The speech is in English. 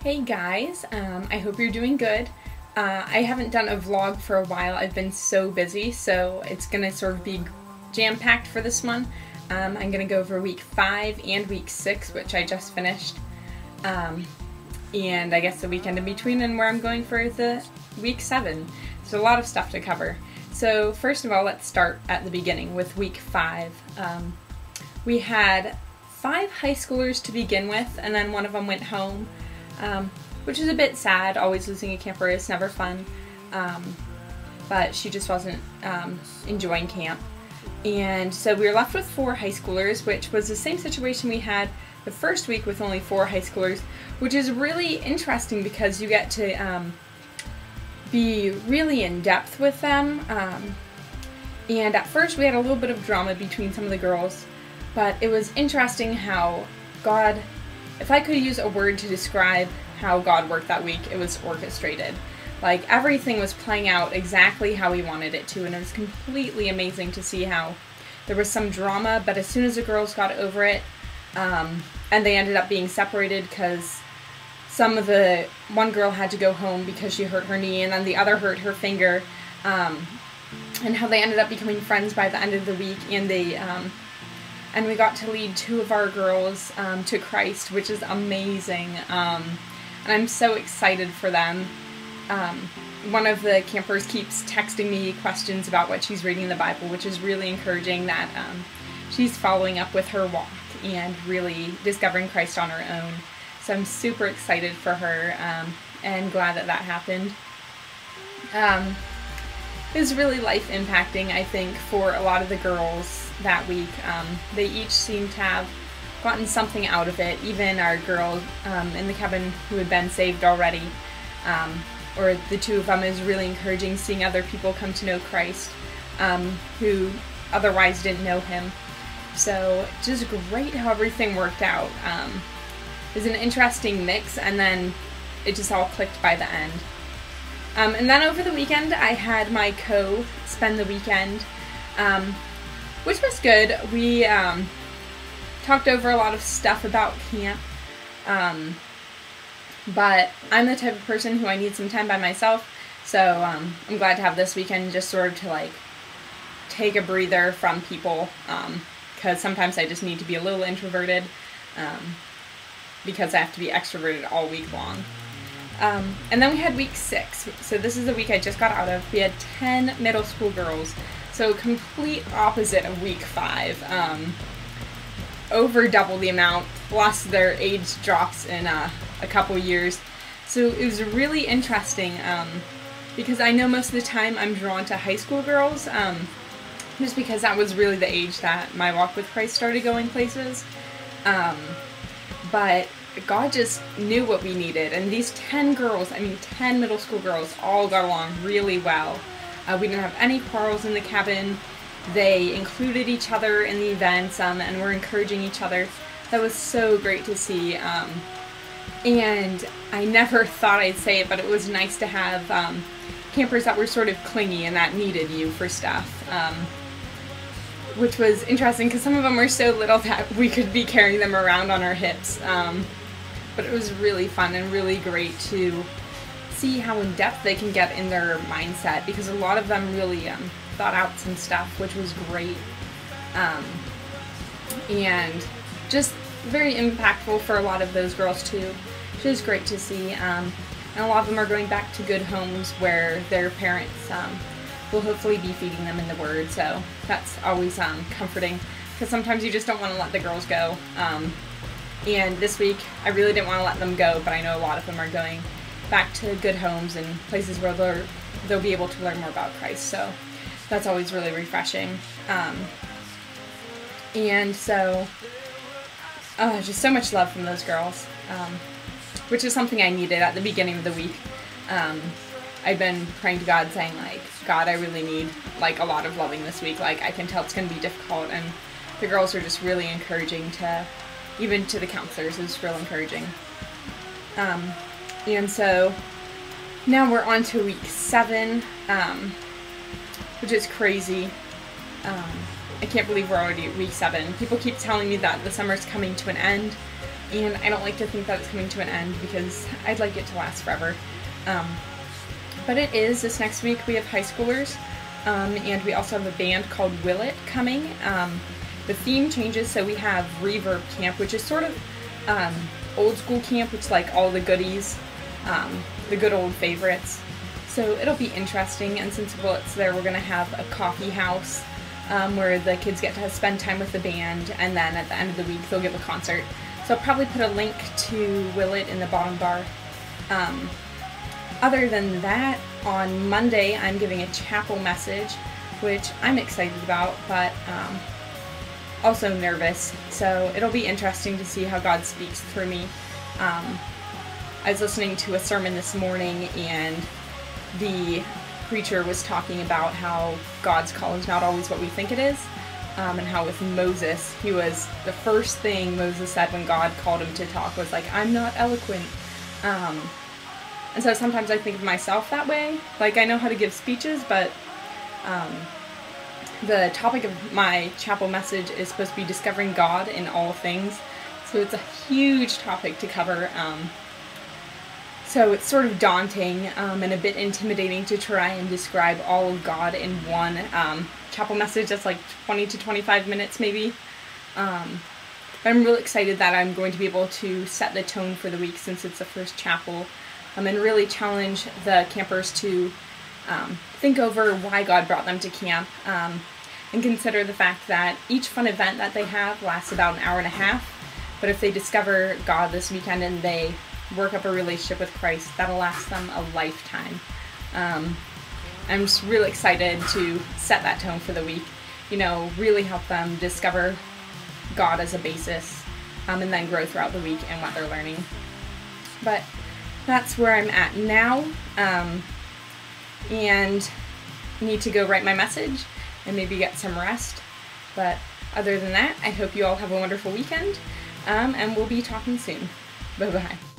Hey guys, I hope you're doing good. I haven't done a vlog for a while. I've been so busy, so it's gonna sort of be jam-packed for this one. I'm gonna go over week 5 and week 6, which I just finished, and I guess the weekend in between, and where I'm going for the week 7. There's a lot of stuff to cover. So first of all, let's start at the beginning with week 5. We had 5 high schoolers to begin with, and then one of them went home. Which is a bit sad. Always losing a camper is never fun, but she just wasn't enjoying camp. And so we were left with 4 high schoolers, which was the same situation we had the first week with only 4 high schoolers, which is really interesting because you get to be really in depth with them. And at first we had a little bit of drama between some of the girls, but it was interesting how God, if I could use a word to describe how God worked that week, it was orchestrated. Like, everything was playing out exactly how He wanted it to, and it was completely amazing to see how there was some drama, but as soon as the girls got over it, and they ended up being separated because one girl had to go home because she hurt her knee, and then the other hurt her finger, and how they ended up becoming friends by the end of the week, and we got to lead 2 of our girls to Christ, which is amazing, and I'm so excited for them. One of the campers keeps texting me questions about what she's reading in the Bible, which is really encouraging that she's following up with her walk and really discovering Christ on her own. So I'm super excited for her and glad that that happened. It was really life-impacting, I think, for a lot of the girls that week. They each seemed to have gotten something out of it. Even our girl in the cabin who had been saved already, or the 2 of them, is really encouraging seeing other people come to know Christ who otherwise didn't know Him. So just great how everything worked out. It was an interesting mix, and then it just all clicked by the end. And then over the weekend, I had my spend the weekend, which was good. We talked over a lot of stuff about camp, but I'm the type of person who I need some time by myself, so I'm glad to have this weekend just sort of to like take a breather from people, because sometimes I just need to be a little introverted, because I have to be extroverted all week long. And then we had week 6, so this is the week I just got out of. We had 10 middle school girls, so complete opposite of week 5. Over double the amount, plus their age drops in a couple years. So it was really interesting, because I know most of the time I'm drawn to high school girls, just because that was really the age that my walk with Christ started going places. But God just knew what we needed, and these 10 girls, 10 middle school girls, all got along really well. We didn't have any quarrels in the cabin. They included each other in the events, and were encouraging each other. That was so great to see, and I never thought I'd say it, but it was nice to have campers that were sort of clingy and that needed you for stuff, which was interesting because some of them were so little that we could be carrying them around on our hips. But it was really fun and really great to see how in depth they can get in their mindset, because a lot of them really thought out some stuff, which was great, and just very impactful for a lot of those girls too, which is great to see. And a lot of them are going back to good homes where their parents will hopefully be feeding them in the Word, so that's always comforting, because sometimes you just don't want to let the girls go. And this week, I really didn't want to let them go, but I know a lot of them are going back to good homes and places where they'll be able to learn more about Christ, so that's always really refreshing. And so, just so much love from those girls, which is something I needed at the beginning of the week. I've been praying to God, saying, like, God, I really need, like, a lot of loving this week. Like, I can tell it's going to be difficult, and the girls are just really encouraging even to the counselors. It's real encouraging. And so now we're on to week 7, which is crazy. I can't believe we're already at week 7. People keep telling me that the summer's coming to an end, and I don't like to think that it's coming to an end because I'd like it to last forever. But it is. This next week we have high schoolers, and we also have a band called Will It coming. The theme changes, so we have Reverb Camp, which is sort of old school camp, which is like all the goodies, the good old favorites. So it'll be interesting, and since Will It's there, we're going to have a coffee house where the kids get to spend time with the band, and then at the end of the week they'll give a concert. So I'll probably put a link to Will It in the bottom bar. Other than that, on Monday I'm giving a chapel message, which I'm excited about, but also nervous. So it'll be interesting to see how God speaks through me. I was listening to a sermon this morning, and the preacher was talking about how God's call is not always what we think it is, and how with Moses, he was, the first thing Moses said when God called him to talk was like, "I'm not eloquent." And so sometimes I think of myself that way. Like, I know how to give speeches, but the topic of my chapel message is supposed to be discovering God in all things. So it's a huge topic to cover. So it's sort of daunting and a bit intimidating to try and describe all of God in one chapel message that's like 20 to 25 minutes maybe. But I'm really excited that I'm going to be able to set the tone for the week since it's the first chapel, and really challenge the campers to think over why God brought them to camp, and consider the fact that each fun event that they have lasts about an hour and a half, but if they discover God this weekend and they work up a relationship with Christ, that'll last them a lifetime. I'm just really excited to set that tone for the week, you know, really help them discover God as a basis, and then grow throughout the week and what they're learning. But that's where I'm at now, and need to go write my message and maybe get some rest. But other than that, I hope you all have a wonderful weekend, and we'll be talking soon. Bye-bye.